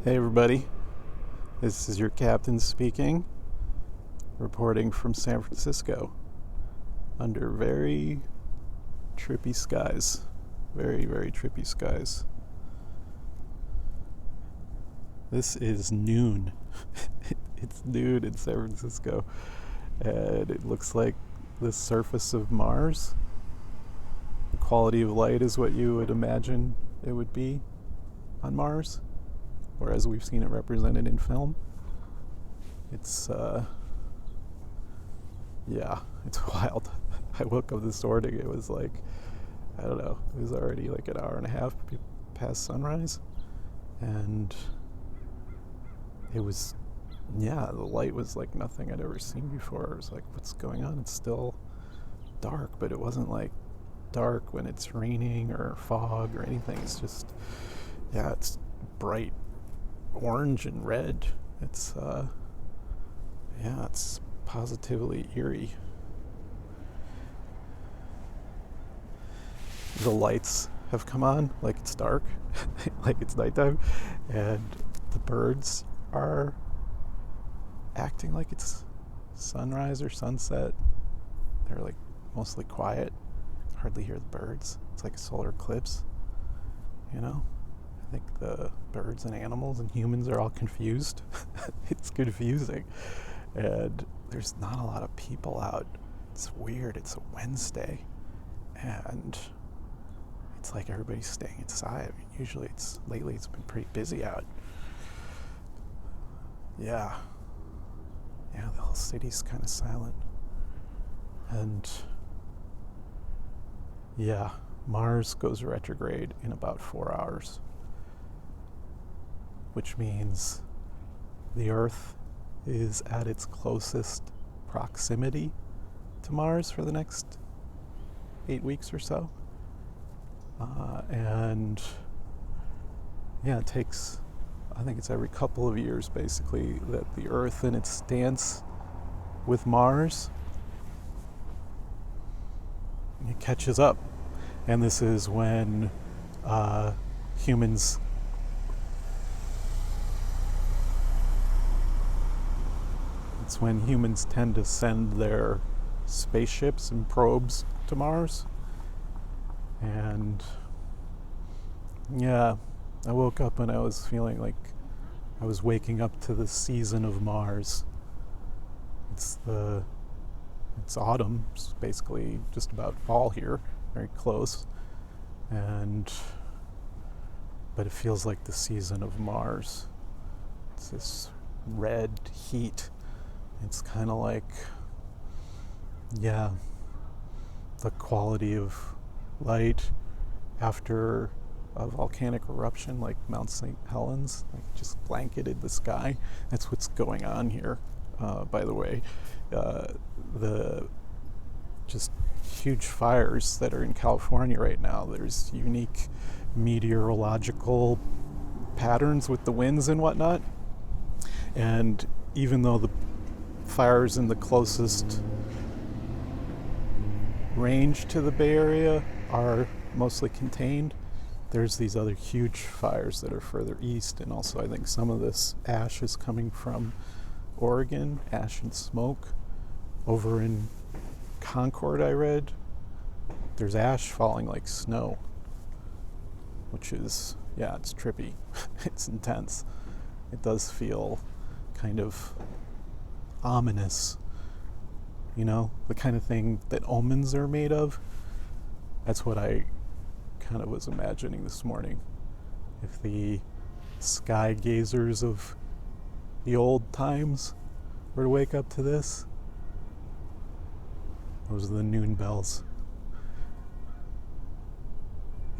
Hey everybody, this is your captain speaking, reporting from San Francisco under very trippy skies. Very, very trippy skies. This is noon. It's noon in San Francisco, and it looks like the surface of Mars. The quality of light is what you would imagine it would be on Mars, or as we've seen it represented in film. It's it's wild. I woke up this morning, it was like, I don't know, it was already like an hour and a half past sunrise, and it was, the light was like nothing I'd ever seen before. I was like, what's going on? It's still dark, but it wasn't like dark when it's raining or fog or anything. It's just, it's bright orange and red. It's it's positively eerie. The lights have come on like it's dark, like it's nighttime, and the birds are acting like it's sunrise or sunset. They're like mostly quiet, hardly hear the birds. It's like a solar eclipse, I think the birds and animals and humans are all confused. It's confusing. And there's not a lot of people out. It's weird. It's a Wednesday. And it's like everybody's staying inside. I mean, usually lately it's been pretty busy out. Yeah, the whole city's kind of silent. And Mars goes retrograde in about 4 hours, which means the Earth is at its closest proximity to Mars for the next 8 weeks or so. It takes, I think it's every couple of years basically, that the Earth in its stance with Mars, it catches up. And this is when humans tend to send their spaceships and probes to Mars. And I woke up and I was feeling like I was waking up to the season of Mars. It's autumn. It's basically just about fall here, very close. But it feels like the season of Mars. It's this red heat. It's kind of like, the quality of light after a volcanic eruption like Mount St. Helens, like just blanketed the sky. That's what's going on here, by the way. The just huge fires that are in California right now. There's unique meteorological patterns with the winds and whatnot. And even though the fires in the closest range to the Bay Area are mostly contained, there's these other huge fires that are further east. And also I think some of this ash is coming from Oregon, ash and smoke. Over in Concord, I read, there's ash falling like snow, which is, it's trippy. It's intense. It does feel kind of ominous, the kind of thing that omens are made of. That's what I kind of was imagining this morning. If the sky gazers of the old times were to wake up to this, those are the noon bells.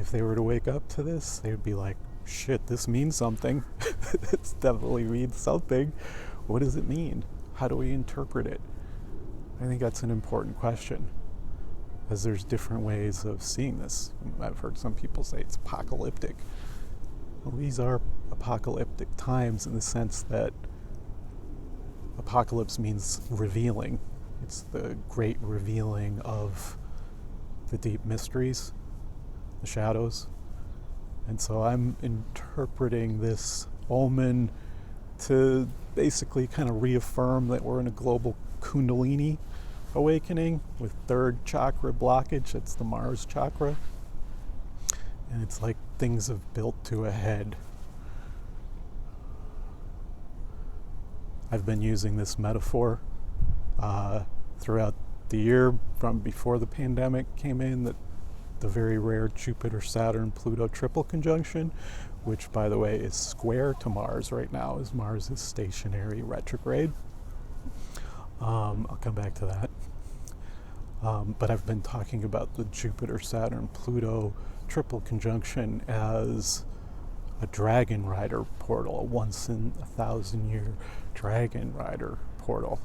If they were to wake up to this, they would be like, shit, this means something. It definitely means something. What does it mean? How do we interpret it? I think that's an important question, as there's different ways of seeing this. I've heard some people say it's apocalyptic. Well, these are apocalyptic times in the sense that apocalypse means revealing. It's the great revealing of the deep mysteries, the shadows. And so I'm interpreting this omen to basically kind of reaffirm that we're in a global kundalini awakening with third chakra blockage. That's the Mars chakra. And it's like things have built to a head. I've been using this metaphor throughout the year from before the pandemic came in, that the very rare Jupiter, Saturn, Pluto triple conjunction, which by the way is square to Mars right now, as Mars is stationary retrograde. I'll come back to that. But I've been talking about the Jupiter, Saturn, Pluto triple conjunction as a dragon rider portal, a once in 1,000-year dragon rider portal.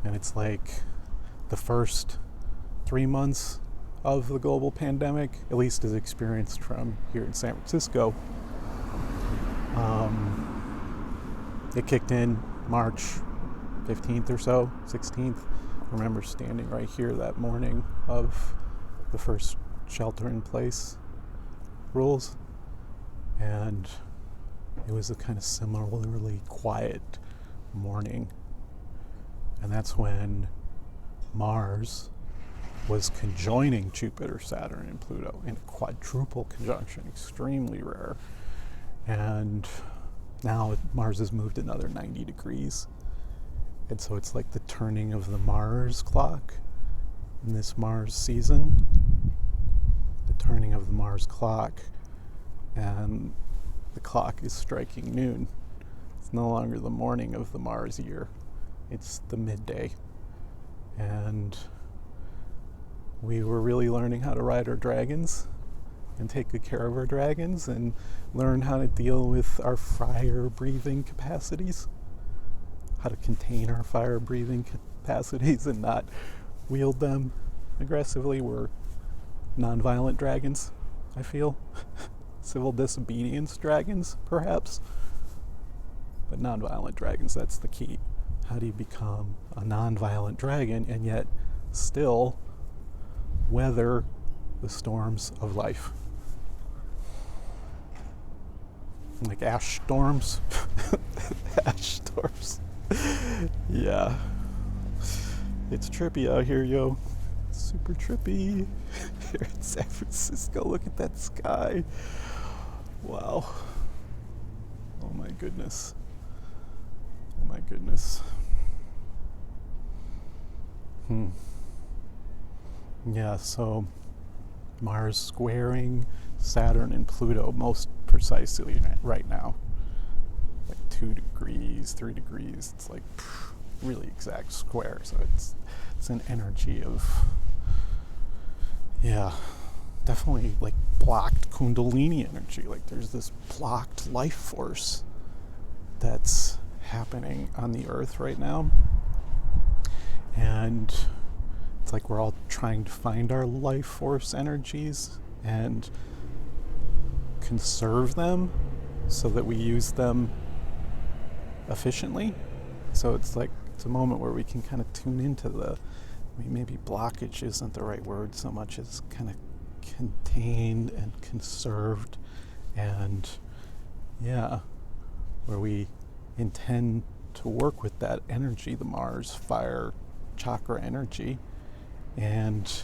And it's like the first 3 months of the global pandemic, at least as experienced from here in San Francisco. It kicked in March 15th or so, 16th. I remember standing right here that morning of the first shelter-in-place rules, and it was a kind of similarly quiet morning. And that's when Mars was conjoining Jupiter, Saturn, and Pluto in a quadruple conjunction, extremely rare. And now Mars has moved another 90 degrees. And so it's like the turning of the Mars clock in this Mars season. The turning of the Mars clock, and the clock is striking noon. It's no longer the morning of the Mars year. It's the midday. And we were really learning how to ride our dragons and take good care of our dragons and learn how to deal with our fire breathing capacities, how to contain our fire breathing capacities and not wield them aggressively. We're nonviolent dragons, I feel. Civil disobedience dragons, perhaps. But nonviolent dragons, that's the key. How do you become a nonviolent dragon and yet still weather the storms of life? Like ash storms. Ash storms. Yeah. It's trippy out here, yo. Super trippy. Here in San Francisco, look at that sky. Wow. Oh my goodness. Oh my goodness. Yeah, so Mars squaring Saturn and Pluto most precisely right now. Like 2 degrees, 3 degrees. It's like really exact square. So it's an energy of, yeah, definitely like blocked Kundalini energy. Like there's this blocked life force that's happening on the earth right now. And it's like we're all trying to find our life force energies and conserve them so that we use them efficiently. So it's like it's a moment where we can kind of tune into the, maybe blockage isn't the right word so much as kind of contained and conserved, and yeah, where we intend to work with that energy, the Mars fire chakra energy, and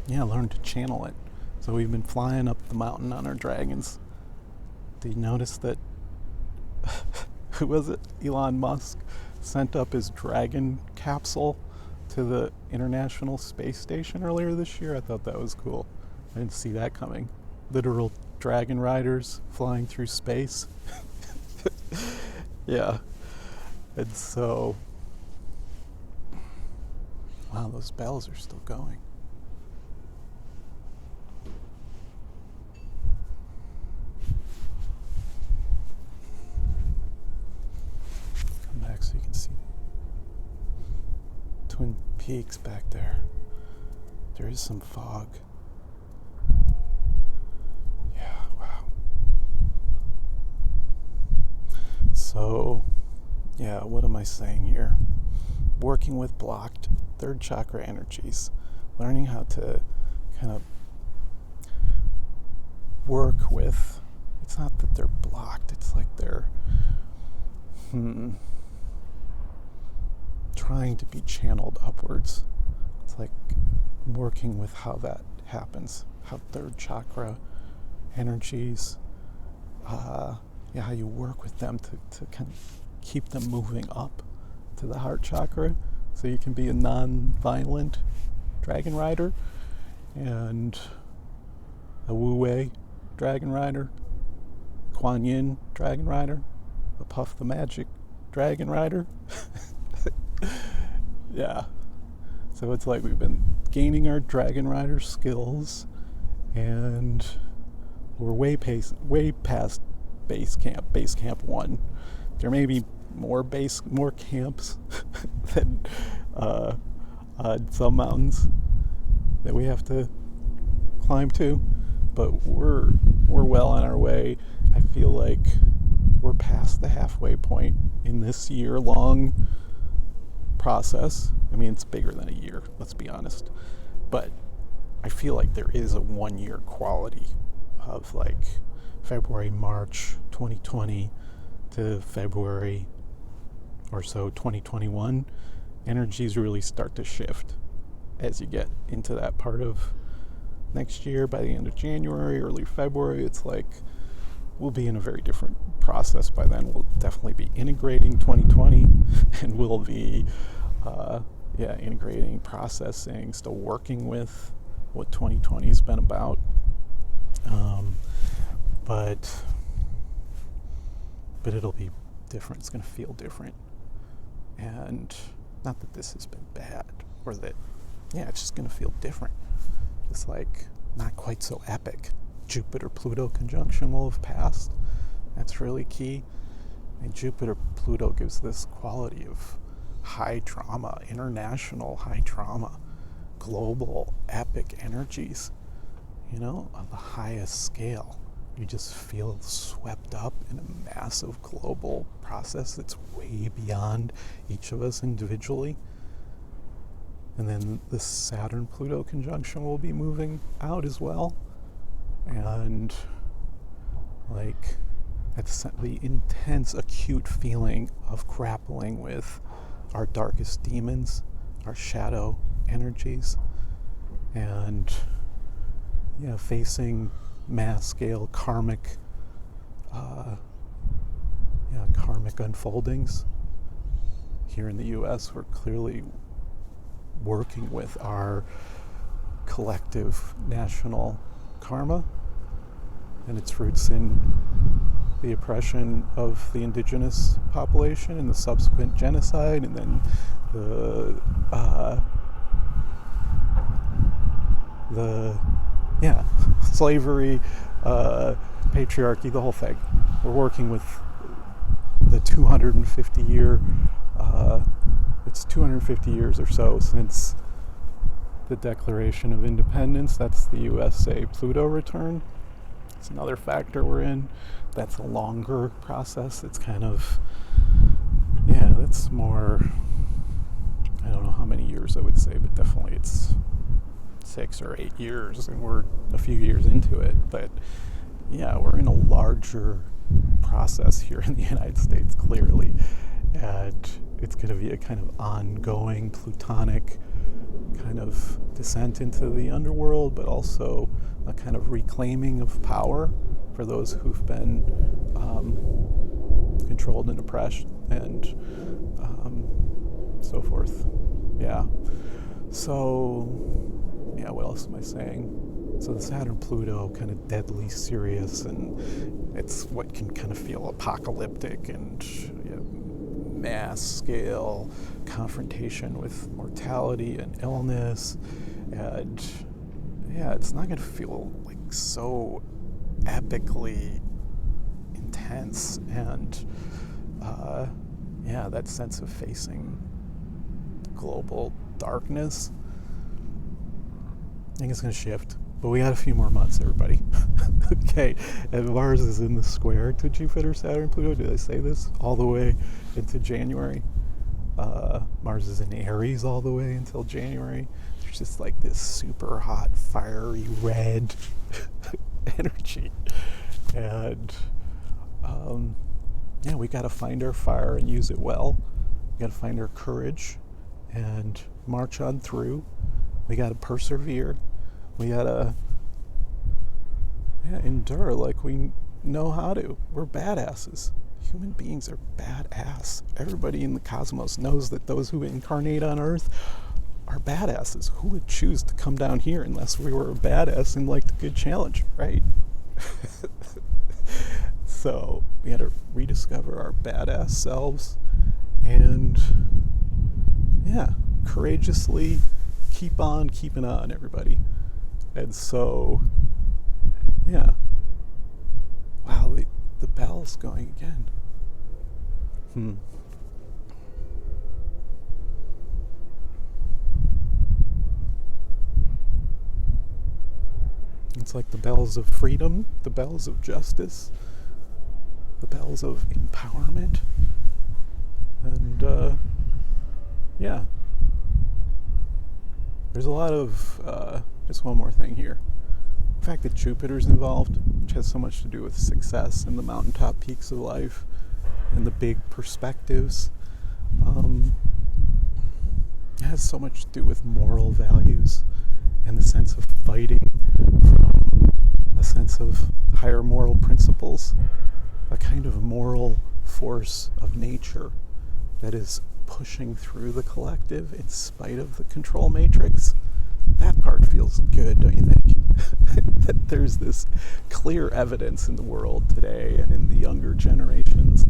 learn to channel it. So we've been flying up the mountain on our dragons. Did you notice that who was it? Elon Musk sent up his Dragon capsule to the International Space Station earlier this year? I thought that was cool. I didn't see that coming. Literal dragon riders flying through space. Yeah. And so, wow, those bells are still going. Come back so you can see Twin Peaks back there. There is some fog. Yeah, wow. So, yeah, what am I saying here? Working with blocked third chakra energies, learning how to kind of work with, it's not that they're blocked, it's like they're trying to be channeled upwards. It's like working with how that happens, how third chakra energies, how you work with them to kind of keep them moving up to the heart chakra, so you can be a non-violent dragon rider and a Wu-Wei dragon rider, Kuan Yin dragon rider, a Puff the Magic dragon rider. Yeah. So it's like we've been gaining our dragon rider skills, and we're way past base camp 1. There may be more camps than some mountains that we have to climb to, but we're well on our way. I feel like we're past the halfway point in this year-long process. I mean, it's bigger than a year, let's be honest, but I feel like there is a 1-year quality of like February, March 2020 to February or so 2021. Energies really start to shift as you get into that part of next year. By the end of January, early February, it's like we'll be in a very different process by then. We'll definitely be integrating 2020, and we'll be integrating, processing, still working with what 2020 has been about. But it'll be different. It's going to feel different. And not that this has been bad, or that, it's just going to feel different. It's like not quite so epic. Jupiter-Pluto conjunction will have passed. That's really key. And Jupiter-Pluto gives this quality of high trauma, international high trauma, global epic energies, on the highest scale. You just feel swept up in a massive global process that's way beyond each of us individually. And then the Saturn-Pluto conjunction will be moving out as well. And like that's the intense, acute feeling of grappling with our darkest demons, our shadow energies, and facing mass scale karmic unfoldings. Here in the US, we're clearly working with our collective national karma and its roots in the oppression of the indigenous population and the subsequent genocide, and then the slavery, patriarchy, the whole thing. We're working with the 250 year, it's 250 years or so since the Declaration of Independence. That's the USA Pluto return. It's another factor we're in. That's a longer process. It's kind of, that's more, I don't know how many years I would say, but definitely it's 6 or 8 years, and we're a few years into it. But we're in a larger process here in the United States, clearly, and it's going to be a kind of ongoing plutonic kind of descent into the underworld, but also a kind of reclaiming of power for those who've been controlled and oppressed, and so forth. What else am I saying? So the Saturn-Pluto, kind of deadly serious, and it's what can kind of feel apocalyptic and mass scale confrontation with mortality and illness, and it's not going to feel like so epically intense, and that sense of facing global darkness, I think it's going to shift. But we got a few more months, everybody. Okay, and Mars is in the square to Jupiter, Saturn, Pluto. Did I say this? All the way into January. Mars is in Aries all the way until January. There's just like this super hot, fiery red energy. And yeah, we got to find our fire and use it well. We got to find our courage and march on through. We got to persevere. We got to endure like we know how to. We're badasses. Human beings are badass. Everybody in the cosmos knows that those who incarnate on Earth are badasses. Who would choose to come down here unless we were a badass and liked a good challenge, right? So we had to rediscover our badass selves and, yeah, courageously keep on keeping on, everybody. And so, yeah. Wow, the bell's going again. It's like the bells of freedom, the bells of justice, the bells of empowerment. And, yeah. There's a lot of, just one more thing here. The fact that Jupiter's involved, which has so much to do with success and the mountaintop peaks of life and the big perspectives, it has so much to do with moral values and the sense of fighting from a sense of higher moral principles, a kind of moral force of nature that is pushing through the collective in spite of the control matrix. That part feels good, don't you think? That there's this clear evidence in the world today and in the younger generations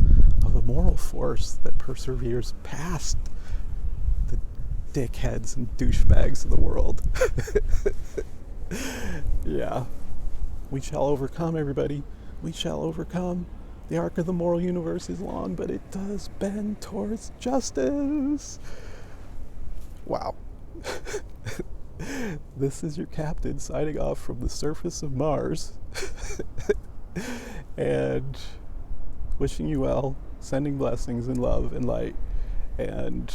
of a moral force that perseveres past the dickheads and douchebags of the world. Yeah. We shall overcome, everybody. We shall overcome. The arc of the moral universe is long, but it does bend towards justice. Wow. This is your captain signing off from the surface of Mars. And wishing you well, sending blessings and love and light. And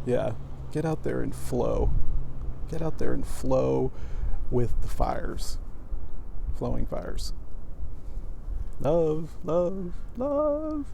yeah, get out there and flow. Get out there and flow with the fires. Flowing fires. Love, love, love.